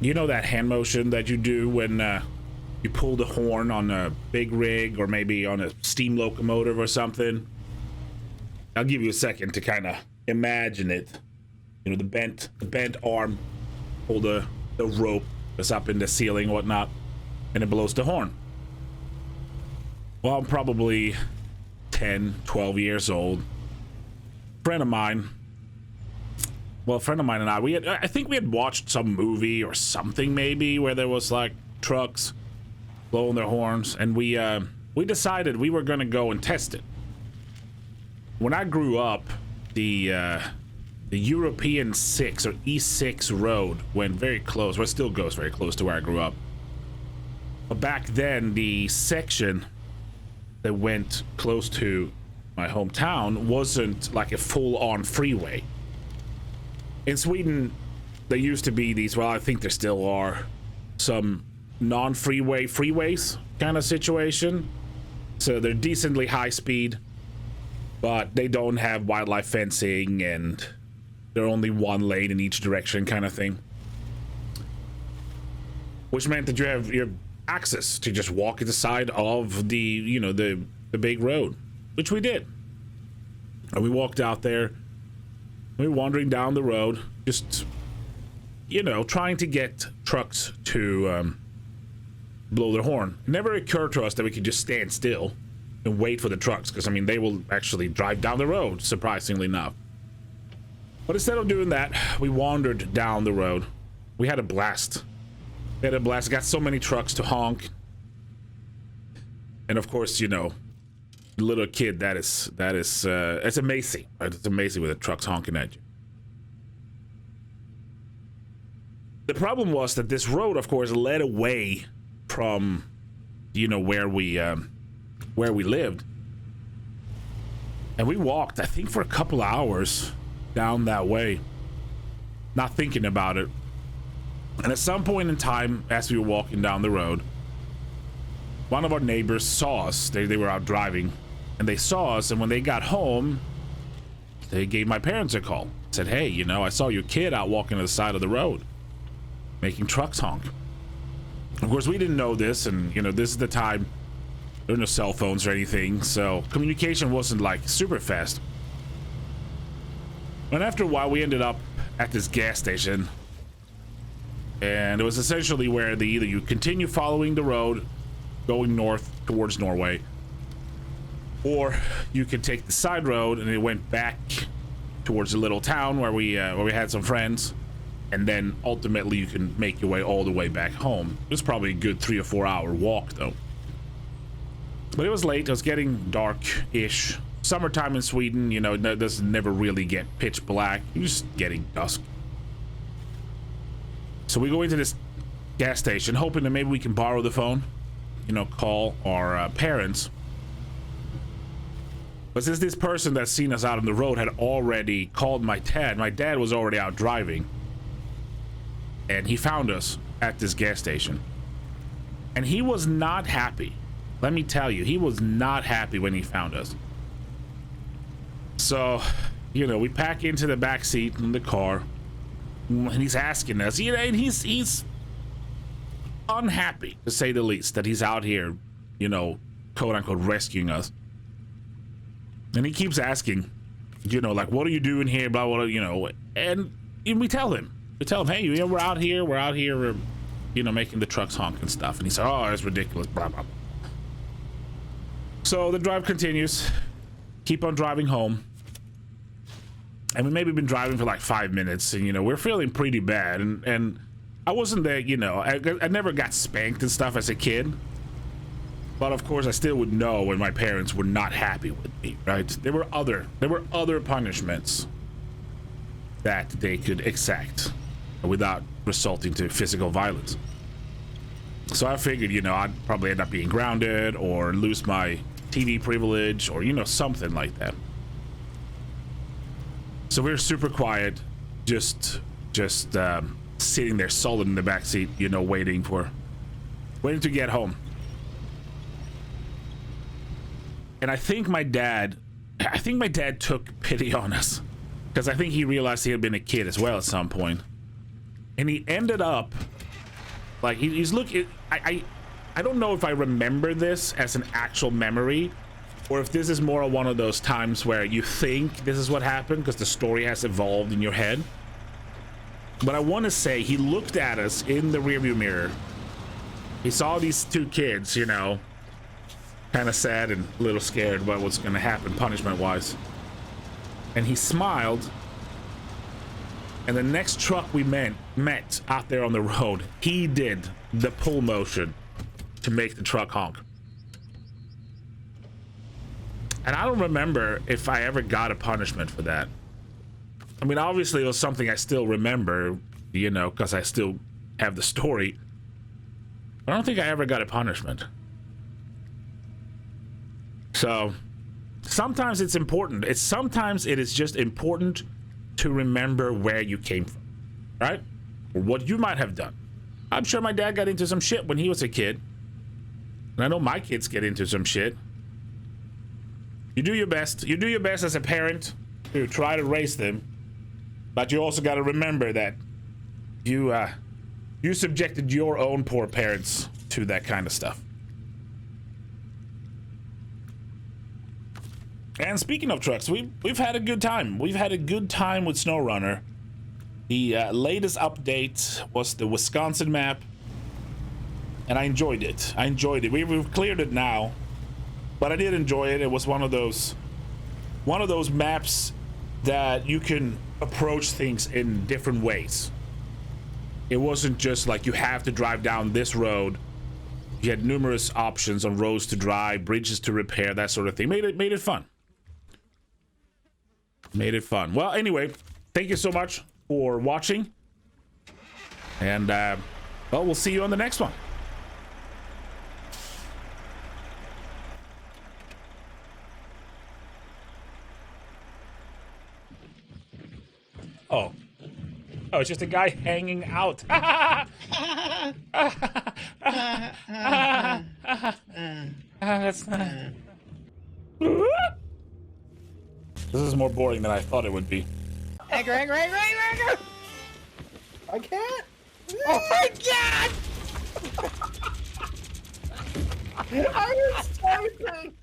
You know that hand motion that you do when you pull the horn on a big rig or maybe on a steam locomotive or something? I'll give you a second to kind of imagine it. You know, the bent arm, pull the rope that's up in the ceiling and whatnot, and it blows the horn. Well, I'm probably 10, 12 years old. A friend of mine and I think we had watched some movie or something maybe where there was like trucks blowing their horns, and we decided we were gonna go and test it. When I grew up, the European 6 or E6 road went very close, well, it still goes very close to where I grew up. But back then, the section that went close to my hometown wasn't like a full-on freeway. In Sweden, there used to be these, well, I think there still are, some non-freeway freeways kind of situation. So they're decently high speed, but they don't have wildlife fencing and they're only one lane in each direction kind of thing. Which meant that you have your access to just walk at the side of the, you know, the big road, which we did. And we walked out there. We were wandering down the road, just, you know, trying to get trucks to blow their horn. It never occurred to us that we could just stand still and wait for the trucks, because, I mean, they will actually drive down the road, surprisingly enough. But instead of doing that, we wandered down the road. We had a blast. Got so many trucks to honk. And of course, you know, little kid, it's amazing. Right? It's amazing with the trucks honking at you. The problem was that this road, of course, led away from, you know, where we lived, and we walked, I think, for a couple of hours down that way, not thinking about it. And at some point in time, as we were walking down the road, one of our neighbors saw us. They were out driving, and they saw us, and when they got home, they gave my parents a call. Said, hey, you know, I saw your kid out walking to the side of the road, making trucks honk. Of course, we didn't know this, and, you know, this is the time, there were no cell phones or anything, so communication wasn't, like, super fast. And after a while, we ended up at this gas station, and it was essentially where either you continue following the road, going north towards Norway, or you could take the side road, and it went back towards the little town where we had some friends, and then ultimately you can make your way all the way back home. It was probably a good 3 or 4 hour walk, though. But it was late. It was getting dark-ish. Summertime in Sweden, you know, it doesn't never really get pitch black. You're just getting dusk. So we go into this gas station, hoping that maybe we can borrow the phone, you know, call our parents. But since this person that's seen us out on the road had already called my dad was already out driving. And he found us at this gas station. And he was not happy. Let me tell you, he was not happy when he found us. So, you know, we pack into the back seat in the car, and he's asking us, you know, and he's unhappy, to say the least, that he's out here, you know, quote unquote, rescuing us. And he keeps asking, you know, like, what are you doing here, blah, blah, you know, and we tell him, hey, you know, we're out here, we're, you know, making the trucks honk and stuff. And he said, oh, that's ridiculous, blah, blah, blah. So the drive continues, keep on driving home. And we maybe been driving for like 5 minutes, and, you know, we're feeling pretty bad. And I wasn't there, you know, I never got spanked and stuff as a kid. But of course, I still would know when my parents were not happy with me, right? There were other punishments that they could exact without resulting to physical violence. So I figured, you know, I'd probably end up being grounded or lose my TV privilege or, you know, something like that. So we were super quiet, just sitting there solid in the back seat, you know, waiting to get home. And I think my dad took pity on us, because I think he realized he had been a kid as well at some point. And he ended up Like he's looking. I don't know if I remember this as an actual memory, or if this is more one of those times where you think this is what happened because the story has evolved in your head. But I want to say he looked at us in the rearview mirror. He saw these two kids, you know, kind of sad and a little scared about what's going to happen punishment-wise. And he smiled. And the next truck we met out there on the road, he did the pull motion to make the truck honk. And I don't remember if I ever got a punishment for that. I mean, obviously it was something I still remember, you know, because I still have the story. But I don't think I ever got a punishment. So sometimes it's important. Sometimes it is just important to remember where you came from, right? Or what you might have done. I'm sure my dad got into some shit when he was a kid. And I know my kids get into some shit. You do your best. You do your best as a parent to try to raise them. But you also got to remember that you subjected your own poor parents to that kind of stuff. And speaking of trucks, we've had a good time. We've had a good time with Snowrunner. The latest update was the Wisconsin map, and I enjoyed it. We've cleared it now, but I did enjoy it. It was one of those maps that you can approach things in different ways. It wasn't just like you have to drive down this road. You had numerous options on roads to drive, bridges to repair, that sort of thing. Made it fun. Made it fun. Well, anyway, thank you so much for watching, and well, we'll see you on the next one. Oh, it's just a guy hanging out. That's not... This is more boring than I thought it would be. Anchor. I can't. Oh my god! I was typing.